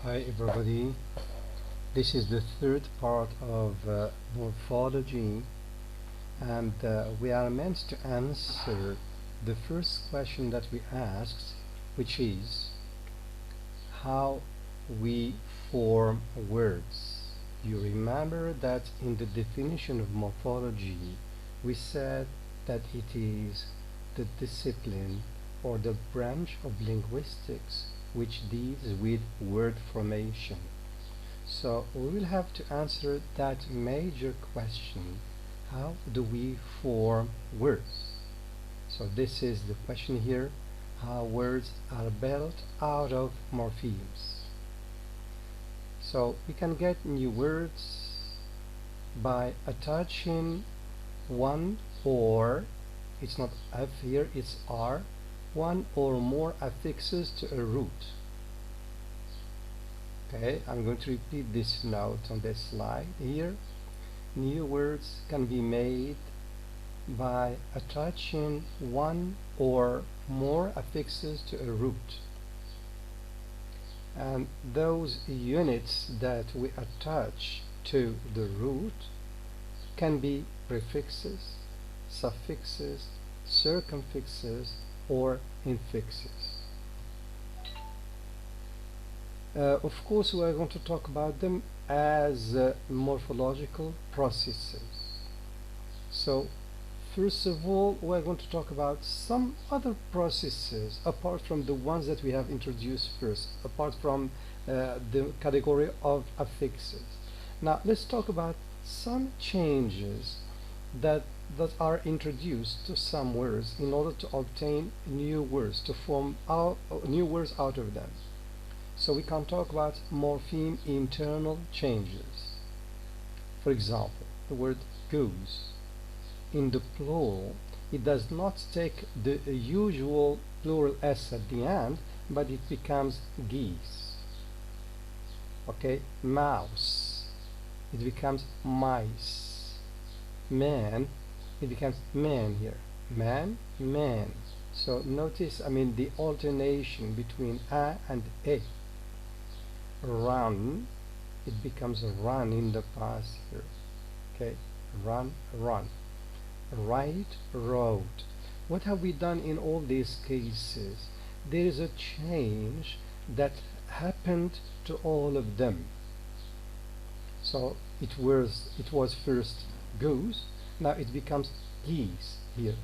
Hi everybody, this is the third part of morphology, and we are meant to answer the first question that we asked, which is how we form words. You remember that in the definition of morphology we said that it is the discipline or the branch of linguistics which deals with word formation. So we will have to answer that major question: how do we form words? So this is the question here: how words are built out of morphemes. So we can get new words by attaching one, or it's not F here, it's R, one or more affixes to a root. Okay, I'm going to repeat this note on this slide here. New words can be made by attaching one or more affixes to a root, and those units that we attach to the root can be prefixes, suffixes, circumfixes, or infixes. Of course, we are going to talk about them as morphological processes. So first of all, we are going to talk about some other processes apart from the ones that we have introduced first, apart from the category of affixes. Now let's talk about some changes that are introduced to some words in order to obtain new words, to form new words out of them. So we can talk about morpheme internal changes. For example, the word goose. In the plural, it does not take the usual plural s at the end, but it becomes geese. Okay, mouse, it becomes mice. Man, it becomes man here. Man, man. So notice, the alternation between a and a. Run, it becomes run in the past here. Okay, run, run. Right, road. What have we done in all these cases? There is a change that happened to all of them. So it was first goose, now it becomes geese here.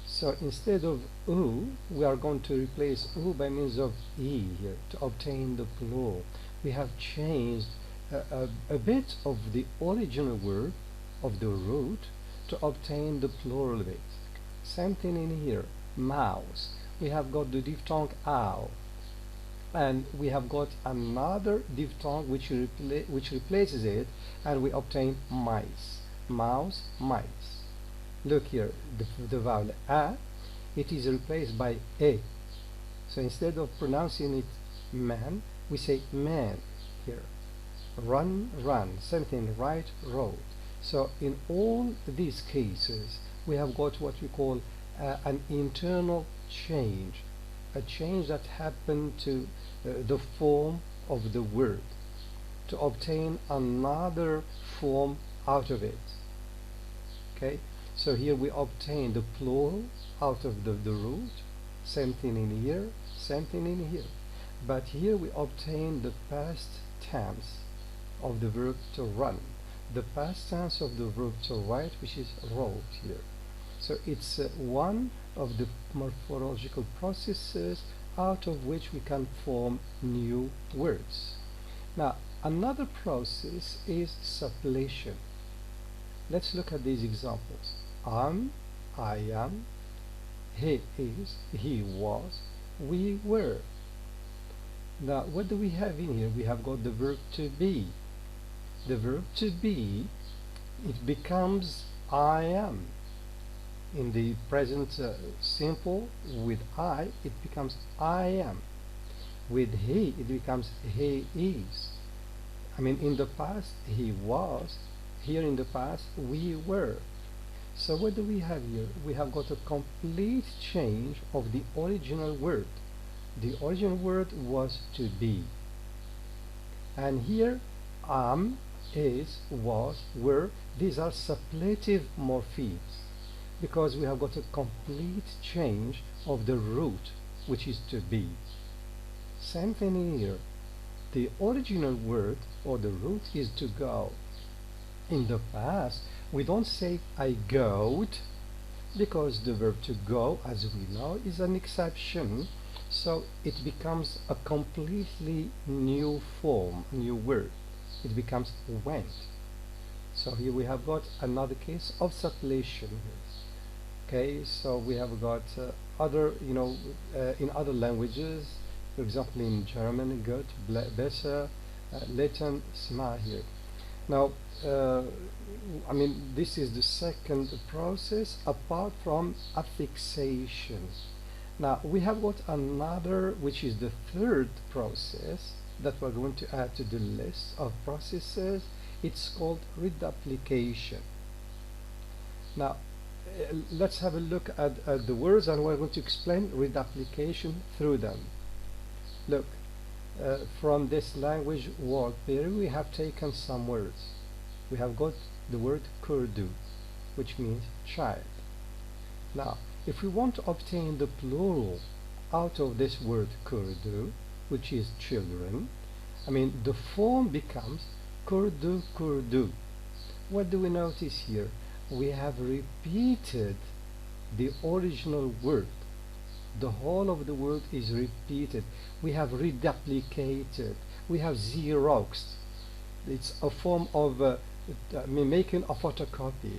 So instead of oo, we are going to replace oo by means of e here to obtain the plural. We have changed a bit of the original word of the root to obtain the plural of it. Same thing in here, mouse. We have got the diphthong ow, and we have got another diphthong which replaces it, and we obtain mice. Mouse, mice. Look here, the vowel a, it is replaced by a. So instead of pronouncing it man, we say man here. Run, run. Same thing, right, road. So in all these cases, we have got what we call an internal change, a change that happened to the form of the word to obtain another form out of it. Okay, so here we obtain the plural out of the root. Same thing in here, same thing in here. But here we obtain the past tense of the verb to run, the past tense of the verb to write, which is wrote here. So it's one of the morphological processes out of which we can form new words. Now another process is supplation. Let's look at these examples. I am, he is, he was, we were. Now what do we have in here? We have got the verb to be. The verb to be, it becomes I am. In the present simple, with I, it becomes I am. With he, it becomes he is. In the past, he was. Here in the past, we were. So what do we have here? We have got a complete change of the original word. The original word was to be. And here is, was, were, these are suppletive morphemes because we have got a complete change of the root, which is to be. Same thing here. The original word or the root is to go. In the past, we don't say I goed because the verb to go, as we know, is an exception. So it becomes a completely new form, new word. It becomes went. So here we have got another case of supplation. Okay, so we have got other, in other languages, for example in German, gut, besser, Latin, sma here. Now, I mean, this is the second process apart from affixation. Now, we have got another, which is the third process that we're going to add to the list of processes. It's called reduplication. Now, let's have a look at the words, and we're going to explain reduplication through them. Look, from this language word theory, we have taken some words. We have got the word kurdu, which means child. Now, if we want to obtain the plural out of this word kurdu, which is children, I mean, the form becomes kurdu kurdu. What do we notice here? We have repeated the original word. The whole of the word is repeated. We have reduplicated. We have xeroxed. It's a form of making a photocopy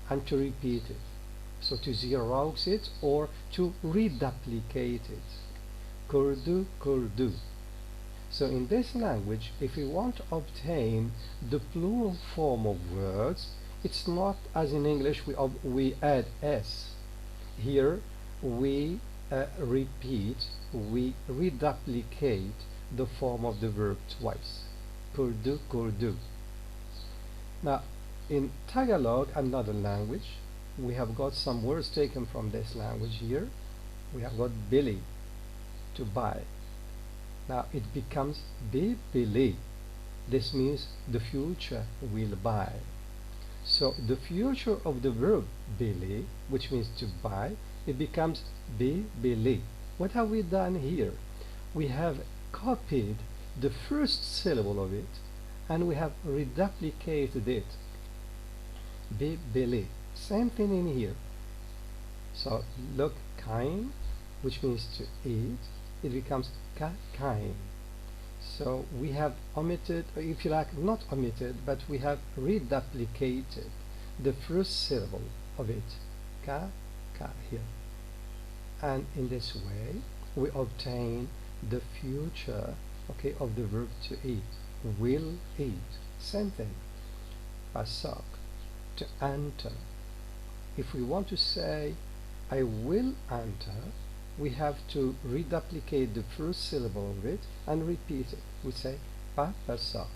and to repeat it. So to xerox it or to reduplicate it. Kurdu, kurdu. So in this language, if we want to obtain the plural form of words, it's not as in English we add s. Here we repeat, we reduplicate the form of the verb twice. Kurdu, kurdu. Now, in Tagalog, another language, we have got some words taken from this language here. We have got bili, to buy. Now it becomes bibili. This means the future will buy. So the future of the verb bili, which means to buy, it becomes bibili. What have we done here? We have copied the first syllable of it and we have reduplicated it. Bibili. Same thing in here. So look, kain, which means to eat, it becomes kain. So we have omitted, or if you like, not omitted, but we have reduplicated the first syllable of it, ka here. And in this way, we obtain the future, okay, of the verb to eat. Will eat. Same thing. Pasak, to enter. If we want to say, I will enter, we have to reduplicate the first syllable of it and repeat it. We say, pasak,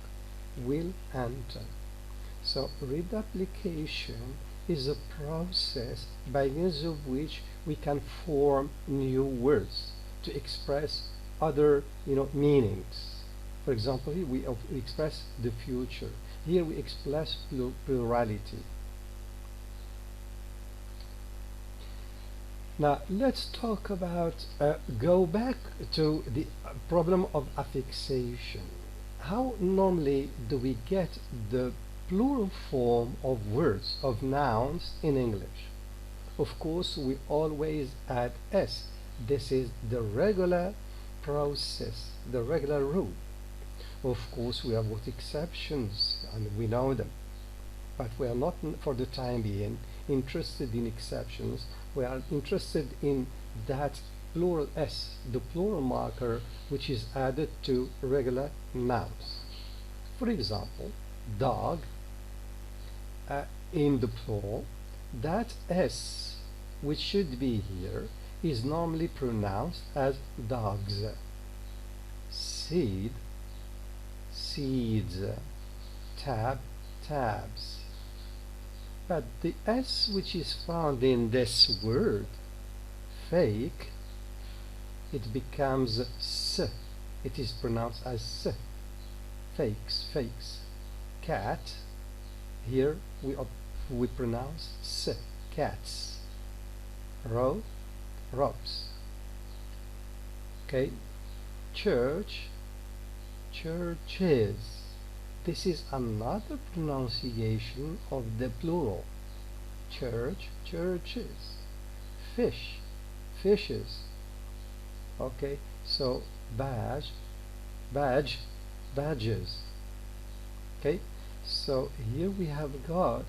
will enter. So reduplication is a process by means of which we can form new words to express other meanings. For example, here we express the future. Here we express plurality. Now let's talk about, go back to the problem of affixation. How normally do we get the plural form of words, of nouns in English? Of course, we always add s. This is the regular process, the regular rule. Of course, we have got exceptions and we know them, but we are not, for the time being, interested in exceptions. We are interested in that plural s, the plural marker, which is added to regular nouns. For example, dog, in the plural, that s which should be here is normally pronounced as dogs. Seed, seeds. Tab, tabs. But the s which is found in this word, fake, it becomes s. It is pronounced as s. fakes. Cat, here we pronounce s, cats. Road, roads. Okay, church, churches. This is another pronunciation of the plural. Church, churches. Fish, fishes. Okay, so badge, badge, badges. Okay, so here we have got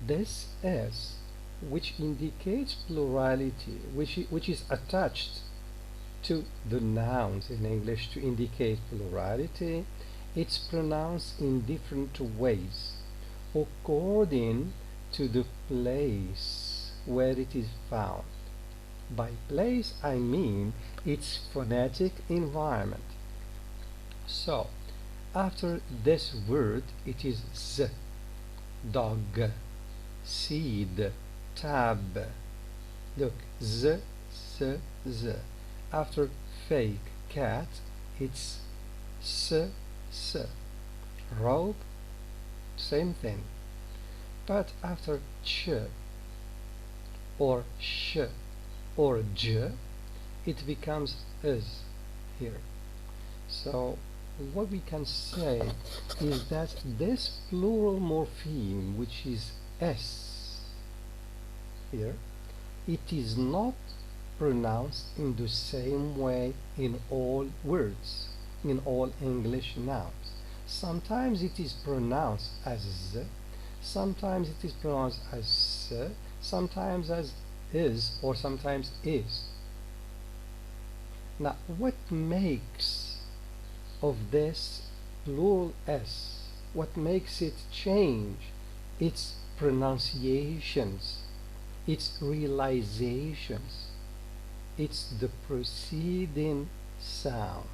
this s, which indicates plurality, which is attached to the nouns in English to indicate plurality. It's pronounced in different ways according to the place where it is found. By place I mean its phonetic environment. So after this word it is z, dog, seed, tab. Look, z, z, z. After fake, cat, it's s, s. Robe, same thing. But after ch or sh or j, it becomes is here. So what we can say is that this plural morpheme, which is s here, it is not pronounced in the same way in all words, in all English nouns. Sometimes it is pronounced as z, sometimes it is pronounced as s, sometimes as is, or sometimes is. Now, what makes of this plural s, what makes it change its pronunciations, its realizations? It's the preceding sound,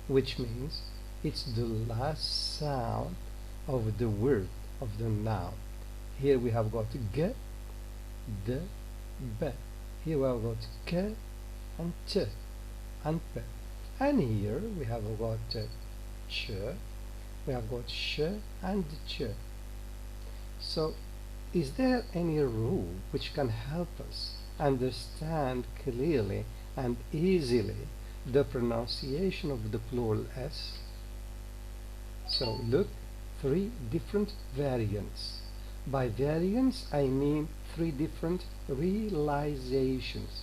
which means it's the last sound of the word, of the noun. Here we have got g, d, b. Here we have got k and t and p. And here we have got ch, we have got sh and ch. So is there any rule which can help us understand clearly and easily the pronunciation of the plural s? So look, three different variants. By variants I mean three different realizations,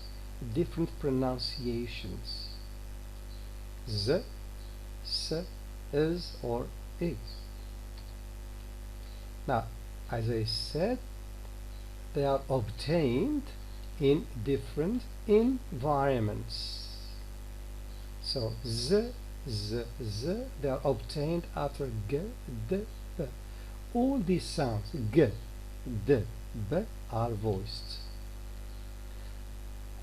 different pronunciations. Z, s, is, or is. Now, as I said, they are obtained in different environments. So z, z, z, they are obtained after g, d, b. All these sounds g, d, b are voiced,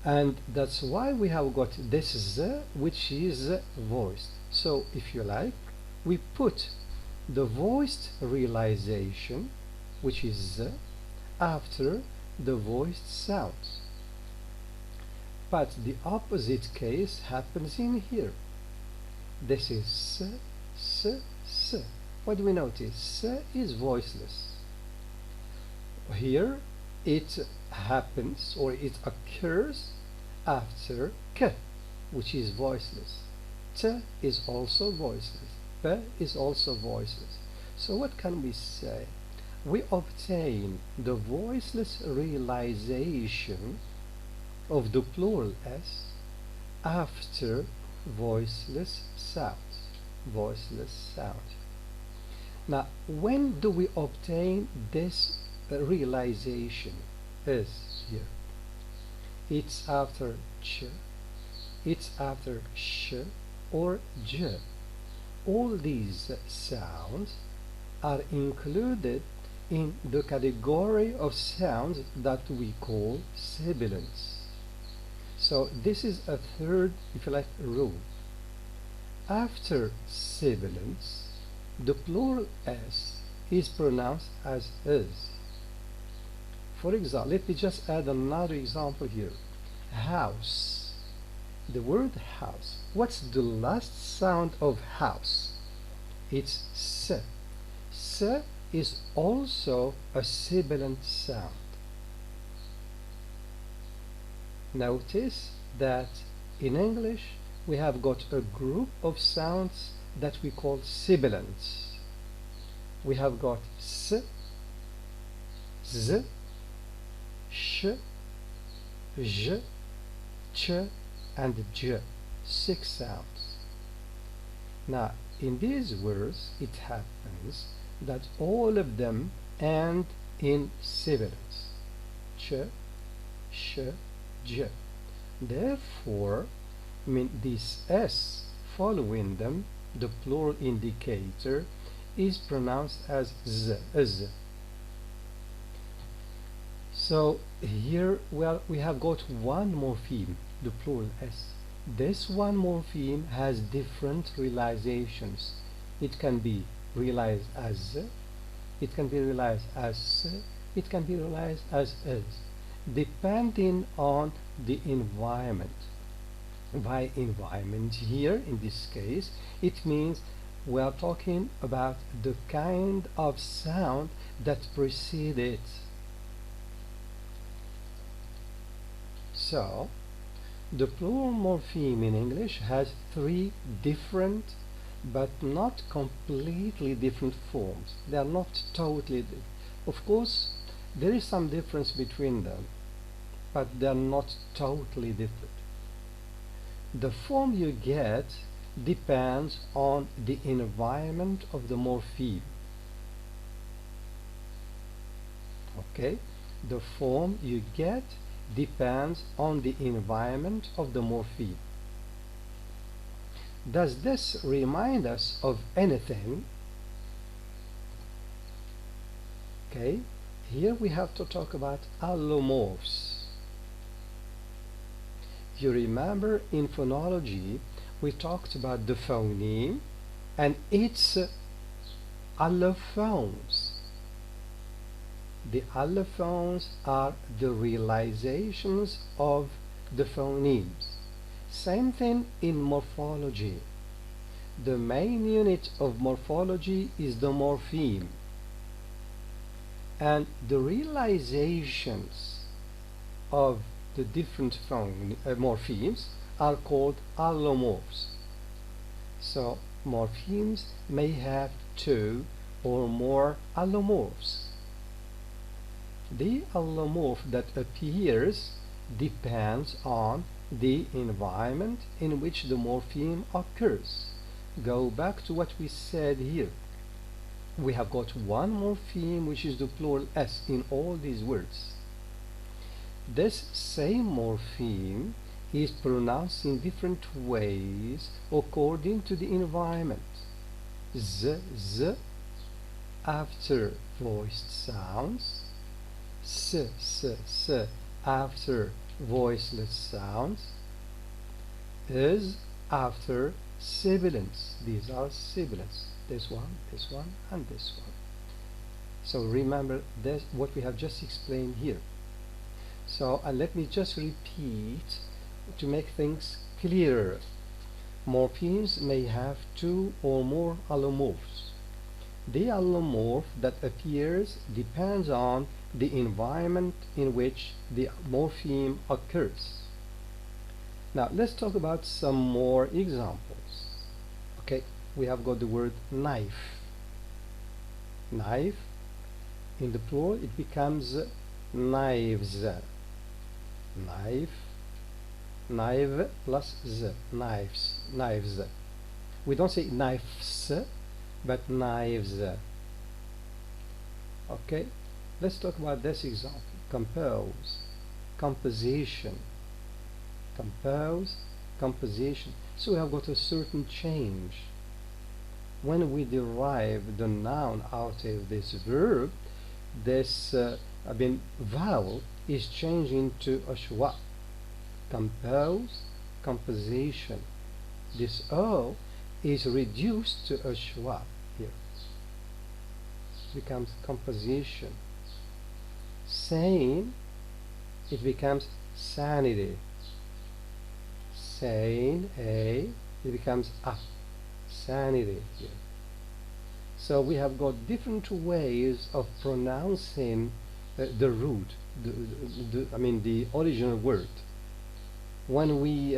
and that's why we have got this z, which is voiced. So if you like, we put the voiced realization, which is z, after the voiced sounds. But the opposite case happens in here. This is s, s, s. What do we notice? S is voiceless. Here it happens, or it occurs after k, which is voiceless. T is also voiceless. P is also voiceless. So what can we say? We obtain the voiceless realization of the plural s after voiceless sounds. Voiceless sound. Now, when do we obtain this realization? Is here. It's after ch, it's after sh or j. All these sounds are included in the category of sounds that we call sibilants. So this is a third, if you like, rule. After sibilants, the plural s is pronounced as is. For example, let me just add another example here. House. The word house. What's the last sound of house? It's s. S is also a sibilant sound. Notice that in English we have got a group of sounds that we call sibilants. We have got s, z, sh, j, ch, and j. 6 sounds. Now, in these words, it happens that all of them end in sibilants. Ch, sh, j. Therefore, this s following them, the plural indicator, is pronounced as z. So here we have got one morpheme, the plural s. This one morpheme has different realizations. It can be realized as z, it can be realized as s, it can be realized as is, depending on the environment. By environment here, in this case, it means we are talking about the kind of sound that precedes it. So, the plural morpheme in English has 3 different but not completely different forms. They are not totally different. Of course, there is some difference between them, but they are not totally different. The form you get depends on the environment of the morpheme. Okay? The form you get depends on the environment of the morpheme. Does this remind us of anything? Okay, here we have to talk about allomorphs. You remember in phonology we talked about the phoneme and its allophones. The allophones are the realizations of the phonemes. Same thing in morphology. The main unit of morphology is the morpheme, and the realizations of the different morphemes are called allomorphs. So morphemes may have 2 or more allomorphs. The allomorph that appears depends on the environment in which the morpheme occurs. Go back to what we said here. We have got one morpheme, which is the plural s in all these words. This same morpheme is pronounced in different ways according to the environment. Z after voiced sounds, s after voiceless sounds, is after sibilants. These are sibilants. This one, and this one. So remember this, what we have just explained here. So let me just repeat to make things clearer. Morphemes may have 2 or more allomorphs. The allomorph that appears depends on the environment in which the morpheme occurs. Now let's talk about some more examples. Okay, we have got the word knife. Knife, in the plural it becomes knives. Knife, knife plus z, knives, knives. We don't say knives, but knives. Okay, let's talk about this example. Compose, composition. Compose, composition. So we have got a certain change. When we derive the noun out of this verb, this vowel is changed into a schwa. Compose, composition. This o is reduced to a schwa here. It becomes composition. Sane, it becomes sanity. Sane, a, it becomes a, sanity here. So we have got different ways of pronouncing the root, the original word. When we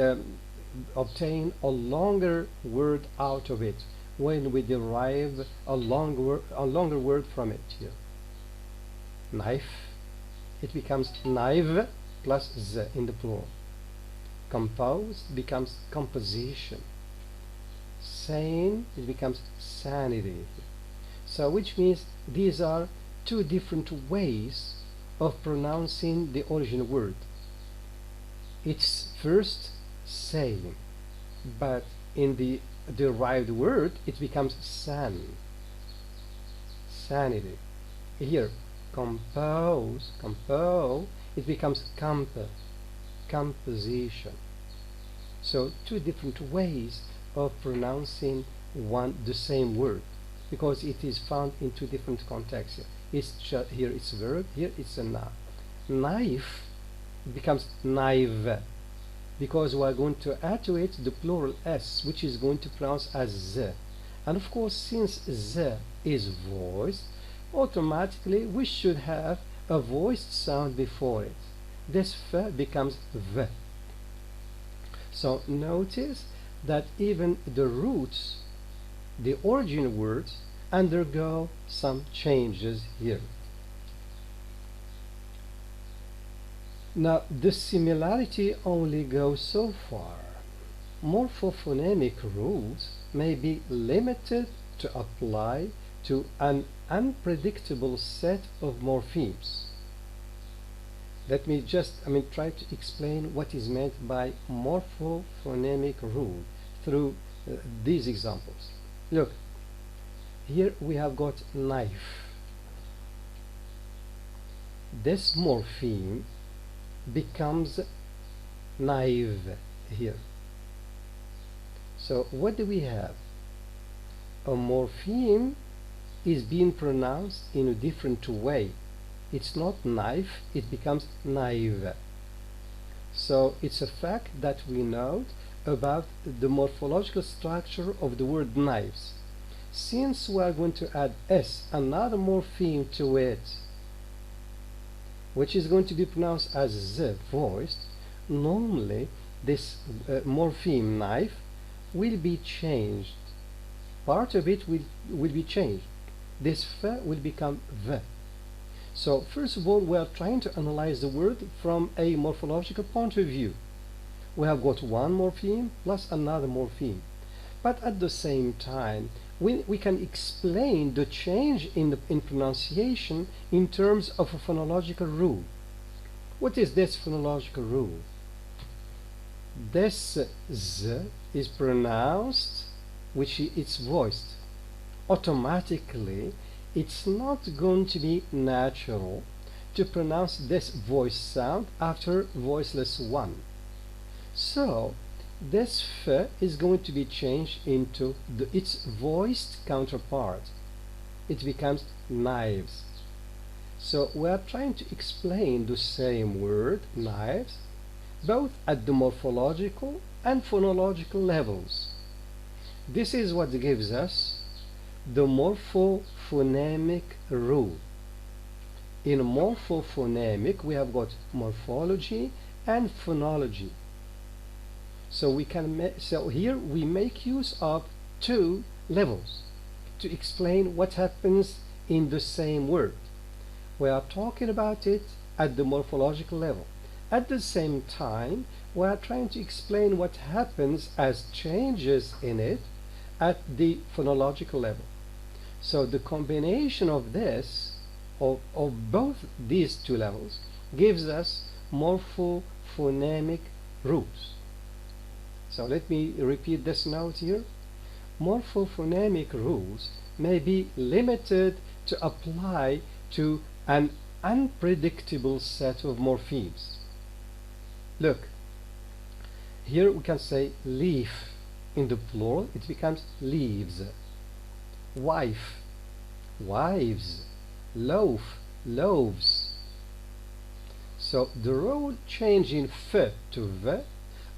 obtain a longer word out of it, when we derive a longer word from it here. Knife, it becomes knife plus z in the plural. Compose becomes composition. Sane, it becomes sanity. So which means these are two different ways of pronouncing the original word. It's first sane, but in the derived word it becomes sanity. Here, compose, it becomes composition. So two different ways of pronouncing the same word, because it is found in two different contexts. Here it's verb, here it's a noun. Knife becomes knife, because we are going to add to it the plural s, which is going to pronounce as z. And of course, since z is voiced, automatically we should have a voiced sound before it. This f becomes v. So notice that even the roots, the origin words, undergo some changes here. Now the similarity only goes so far. Morphophonemic rules may be limited to apply to an unpredictable set of morphemes. Let me just try to explain what is meant by morphophonemic rule through these examples. Look, here we have got knife. This morpheme becomes knife here. So what do we have? A morpheme is being pronounced in a different way. It's not knife, it becomes knife. So it's a fact that we note about the morphological structure of the word knives. Since we are going to add s, another morpheme to it, which is going to be pronounced as z, voiced, normally this morpheme knife will be changed. Part of it will be changed. This f will become v. So first of all, we are trying to analyze the word from a morphological point of view. We have got one morpheme plus another morpheme. But at the same time, we can explain the change in pronunciation in terms of a phonological rule. What is this phonological rule? This z is pronounced, which it's voiced. Automatically, it's not going to be natural to pronounce this voice sound after voiceless one. So this f is going to be changed into its voiced counterpart. It becomes knives. So we are trying to explain the same word, knives, both at the morphological and phonological levels. This is what gives us the morphophonemic rule. In morphophonemic, we have got morphology and phonology. So here we make use of two levels to explain what happens in the same word. We are talking about it at the morphological level. At the same time, we are trying to explain what happens as changes in it at the phonological level. So the combination of this, of both these two levels, gives us morphophonemic rules. So let me repeat this note here. Morphophonemic rules may be limited to apply to an unpredictable set of morphemes. Look, here we can say leaf. In the plural, it becomes leaves. Wife, wives. Loaf, loaves. So the rule changing f to v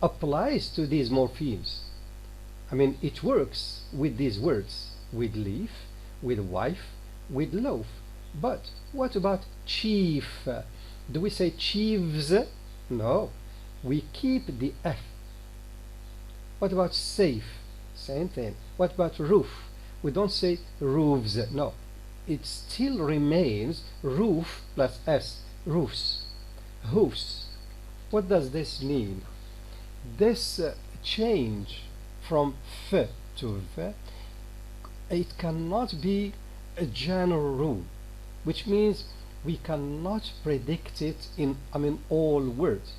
applies to these morphemes. It works with these words, with leaf, with wife, with loaf. But what about chief? Do we say chiefs? No, we keep the F. What about safe? Same thing. What about roof? We don't say roofs. No, it still remains roof plus S, roofs, hoofs. What does this mean? This change from F to V, it cannot be a general rule, which means we cannot predict it in all words,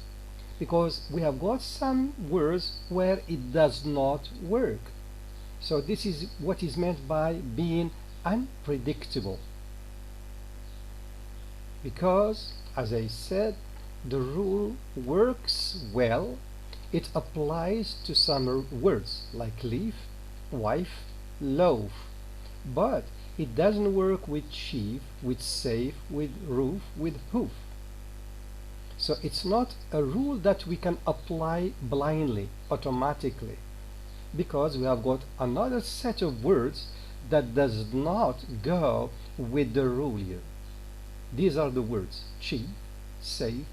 because we have got some words where it does not work. So this is what is meant by being unpredictable, because as I said, the rule works well. It applies to some words like leaf, wife, loaf, but it doesn't work with chief, with safe, with roof, with hoof. So it's not a rule that we can apply blindly, automatically, because we have got another set of words that does not go with the rule here. These are the words chief, safe,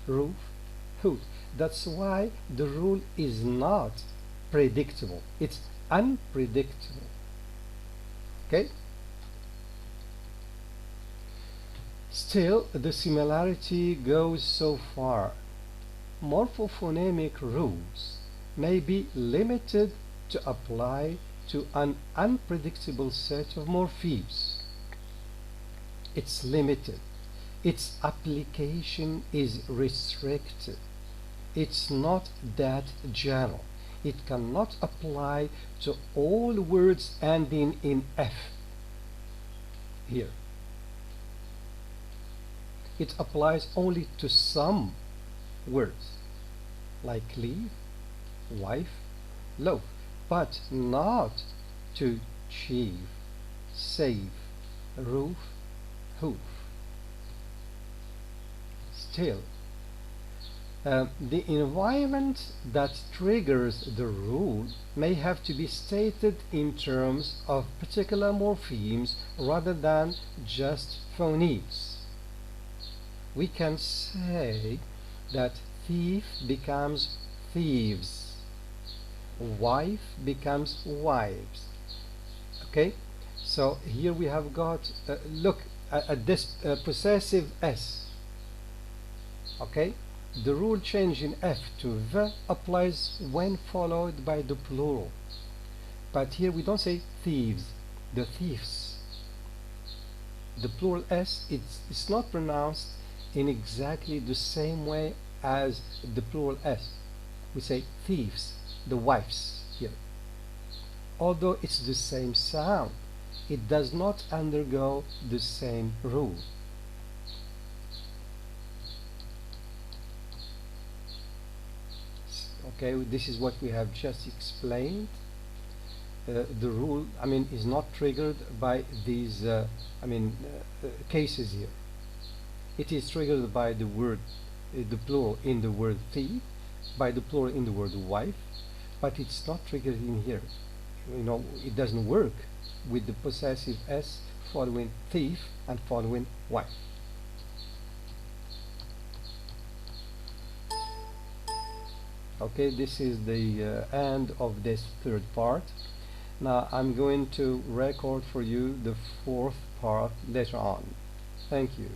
roof, hoof. That's why the rule is not predictable. It's unpredictable. Okay? Still, the similarity goes so far. Morphophonemic rules may be limited to apply to an unpredictable set of morphemes. It's limited. Its application is restricted. It's not that general. It cannot apply to all words ending in F here. It applies only to some words like leaf, wife, loaf, but not to chief, safe, roof, hoof. Still, the environment that triggers the rule may have to be stated in terms of particular morphemes rather than just phonemes. We can say that thief becomes thieves, wife becomes wives. Okay, so here we have got look at this possessive S. Okay, the rule change in F to V applies when followed by the plural, but here we don't say thieves, the thieves. The plural S, it's not pronounced in exactly the same way as the plural S. We say thieves, the wives here. Although it's the same sound, it does not undergo the same rule. Okay, this is what we have just explained. The rule, is not triggered by these, cases here. It is triggered by the word, the plural in the word thief, by the plural in the word wife, but it's not triggered in here. It doesn't work with the possessive S following thief and following wife. Okay, this is the end of this third part. Now I'm going to record for you the fourth part later on. Thank you.